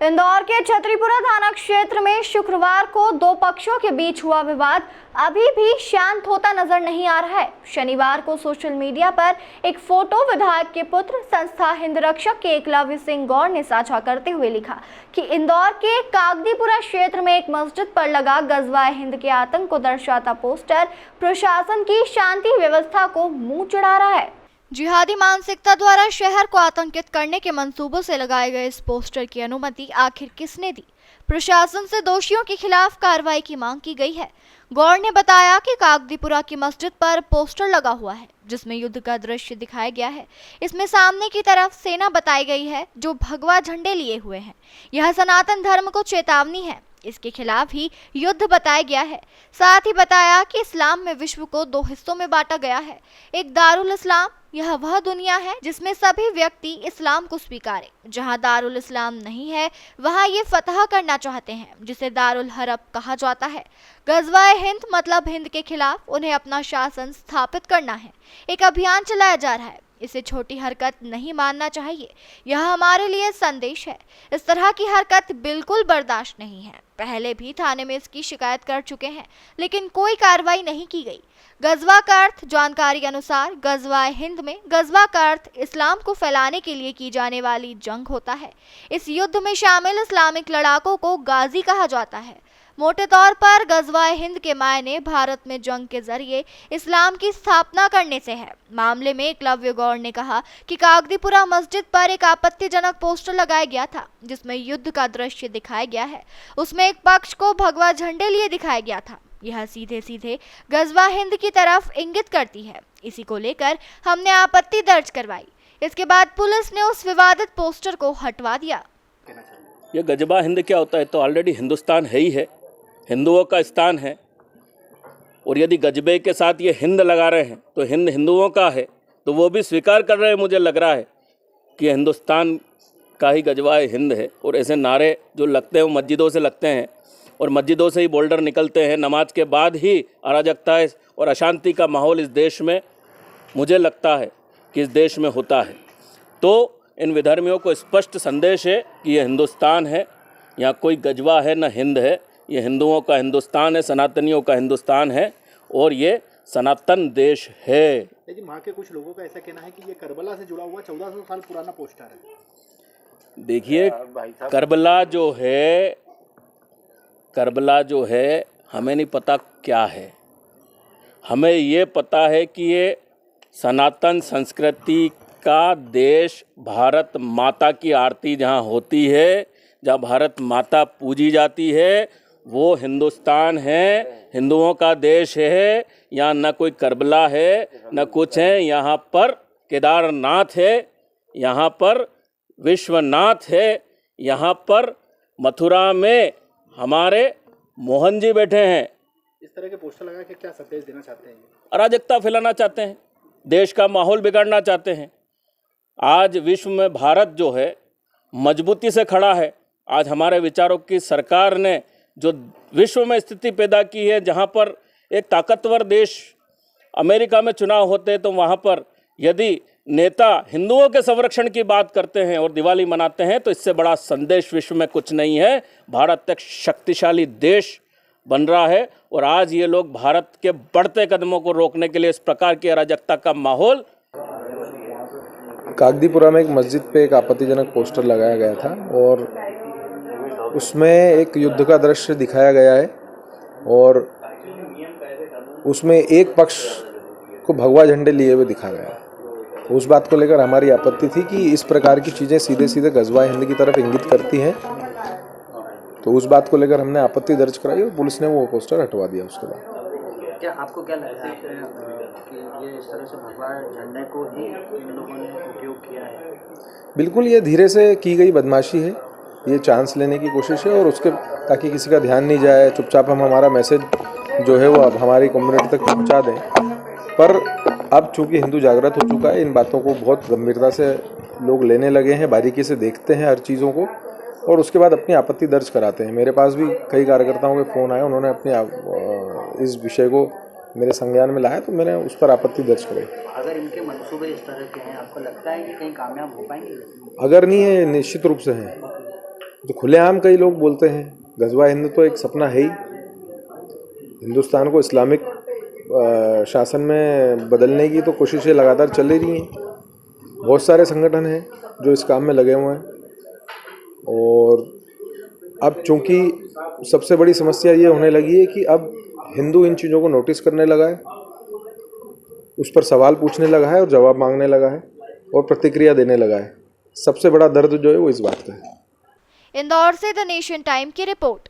इंदौर के छतरीपुरा थाना क्षेत्र में शुक्रवार को दो पक्षों के बीच हुआ विवाद अभी भी शांत होता नजर नहीं आ रहा है। शनिवार को सोशल मीडिया पर एक फोटो विधायक के पुत्र संस्था हिंद रक्षक के एकलव्य सिंह गौड़ ने साझा करते हुए लिखा कि इंदौर के कागदीपुरा क्षेत्र में एक मस्जिद पर लगा गजवाए हिंद के आतंक को दर्शाता पोस्टर प्रशासन की शांति व्यवस्था को मुंह चिढ़ा रहा है। जिहादी मानसिकता द्वारा शहर को आतंकित करने के मंसूबों से लगाए गए इस पोस्टर की अनुमति आखिर किसने दी? प्रशासन से दोषियों के खिलाफ कार्रवाई की मांग की गई है। गौड़ ने बताया कि कागदीपुरा की मस्जिद पर पोस्टर लगा हुआ है जिसमें युद्ध का दृश्य दिखाया गया है। इसमें सामने की तरफ सेना बताई गई है जो भगवा झंडे लिए हुए हैं। यह सनातन धर्म को चेतावनी है, इसके खिलाफ ही युद्ध बताया गया है। साथ ही बताया कि इस्लाम में विश्व को दो हिस्सों में बांटा गया है, एक दारुल इस्लाम, यह वह दुनिया है जिसमें सभी व्यक्ति इस्लाम को स्वीकारे। जहां दारुल इस्लाम नहीं है वहां ये फतह करना चाहते हैं जिसे दारुल हरब कहा जाता है। गजवाए हिंद मतलब हिंद के खिलाफ उन्हें अपना शासन स्थापित करना है। एक अभियान चलाया जा रहा है, इसे छोटी हरकत नहीं मानना चाहिए। यह हमारे लिए संदेश है। इस तरह की हरकत बिल्कुल बर्दाश्त नहीं है। पहले भी थाने में इसकी शिकायत कर चुके हैं लेकिन कोई कार्रवाई नहीं की गई। गजवा का अर्थ जानकारी अनुसार गजवाए हिंद में गजवा का अर्थ इस्लाम को फैलाने के लिए की जाने वाली जंग होता है। इस युद्ध में शामिल इस्लामिक लड़ाकों को गाजी कहा जाता है। मोटे तौर पर गजवाए हिंद के मायने भारत में जंग के जरिए इस्लाम की स्थापना करने से है। मामले में एकलव्य गौड़ ने कहा कि कागदीपुरा मस्जिद पर एक आपत्तिजनक पोस्टर लगाया गया था जिसमें युद्ध का दृश्य दिखाया गया है। उसमें एक पक्ष को भगवा झंडे लिए दिखाया गया था। यह सीधे सीधे गजवा हिंद की तरफ इंगित करती है। इसी को लेकर हमने आपत्ति दर्ज करवाई। इसके बाद पुलिस ने उस विवादित पोस्टर को हटवा दिया। ये गजबा हिंद क्या होता है? तो ऑलरेडी हिंदुस्तान है ही है, हिंदुओं का स्थान है। और यदि गजबे के साथ ये हिंद लगा रहे हैं तो हिंद हिंदुओं का है, तो वो भी स्वीकार कर रहे हैं। मुझे लग रहा है कि हिंदुस्तान का ही गजवाए हिंद है। और ऐसे नारे जो लगते हैं वो मस्जिदों से लगते हैं और मस्जिदों से ही बोल्डर निकलते हैं। नमाज के बाद ही अराजकता और अशांति का माहौल इस देश में, मुझे लगता है कि इस देश में होता है। तो इन विधर्मियों को स्पष्ट संदेश है कि ये हिंदुस्तान है, यहाँ कोई गजवा है न हिंद है। ये हिंदुओं का हिंदुस्तान है, सनातनियों का हिंदुस्तान है और ये सनातन देश है। लेकिन वहाँ के कुछ लोगों का ऐसा कहना है कि ये करबला से जुड़ा हुआ 1400 साल पुराना पोस्टर है। देखिए, करबला जो है हमें नहीं पता क्या है। हमें ये पता है कि ये सनातन संस्कृति का देश, भारत माता की आरती जहाँ होती है, जहाँ भारत माता पूजी जाती है, वो हिंदुस्तान है, हिंदुओं का देश है। यहाँ न कोई करबला है न कुछ है। यहाँ पर केदारनाथ है, यहाँ पर विश्वनाथ है, यहाँ पर मथुरा में हमारे मोहन जी बैठे हैं। इस तरह के पोस्टर लगा के क्या संदेश देना चाहते हैं? अराजकता फैलाना चाहते हैं, देश का माहौल बिगाड़ना चाहते हैं। आज विश्व में भारत जो है मजबूती से खड़ा है। आज हमारे विचारों की सरकार ने जो विश्व में स्थिति पैदा की है, जहां पर एक ताकतवर देश अमेरिका में चुनाव होते हैं तो वहां पर यदि नेता हिंदुओं के संरक्षण की बात करते हैं और दिवाली मनाते हैं तो इससे बड़ा संदेश विश्व में कुछ नहीं है। भारत एक शक्तिशाली देश बन रहा है और आज ये लोग भारत के बढ़ते कदमों को रोकने के लिए इस प्रकार की अराजकता का माहौल। कागदीपुरा में एक मस्जिद पे एक आपत्तिजनक पोस्टर लगाया गया था और उसमें एक युद्ध का दृश्य दिखाया गया है और उसमें एक पक्ष को भगवा झंडे लिए हुए दिखा गया है। उस बात को लेकर हमारी आपत्ति थी कि इस प्रकार की चीज़ें सीधे सीधे गजवा हिंद की तरफ इंगित करती हैं। तो उस बात को लेकर हमने आपत्ति दर्ज कराई और पुलिस ने वो पोस्टर हटवा दिया। उसके बाद क्या आपको क्या लगता है कि ये इस तरह से भगवा झंडे को ही इन लोगों ने उपयोग किया है? बिल्कुल, ये धीरे से की गई बदमाशी है, ये चांस लेने की कोशिश है और उसके ताकि किसी का ध्यान नहीं जाए, चुपचाप हम हमारा मैसेज जो है वो अब हमारी कम्युनिटी तक पहुंचा दें। पर अब चूंकि हिंदू जागृत हो चुका है, इन बातों को बहुत गंभीरता से लोग लेने लगे हैं, बारीकी से देखते हैं हर चीज़ों को और उसके बाद अपनी आपत्ति दर्ज कराते हैं। मेरे पास भी कई कार्यकर्ताओं के फ़ोन आए, उन्होंने अपने इस विषय को मेरे संज्ञान में लाया तो मैंने उस पर आपत्ति दर्ज कराई। अगर इनके मंसूबे इस तरह के हैं, आपको लगता है कि कहीं कामयाब हो पाएंगे? अगर नहीं है, निश्चित रूप से हैं। तो खुलेआम कई लोग बोलते हैं गजवा हिंद तो एक सपना है ही, हिंदुस्तान को इस्लामिक शासन में बदलने की तो कोशिशें लगातार चल रही हैं। बहुत सारे संगठन हैं जो इस काम में लगे हुए हैं, और अब चूंकि सबसे बड़ी समस्या ये होने लगी है कि अब हिंदू इन चीज़ों को नोटिस करने लगा है, उस पर सवाल पूछने लगा है और जवाब मांगने लगा है और प्रतिक्रिया देने लगा है। सबसे बड़ा दर्द जो है वो इस बात का है। इंदौर से द नेशन टाइम की रिपोर्ट।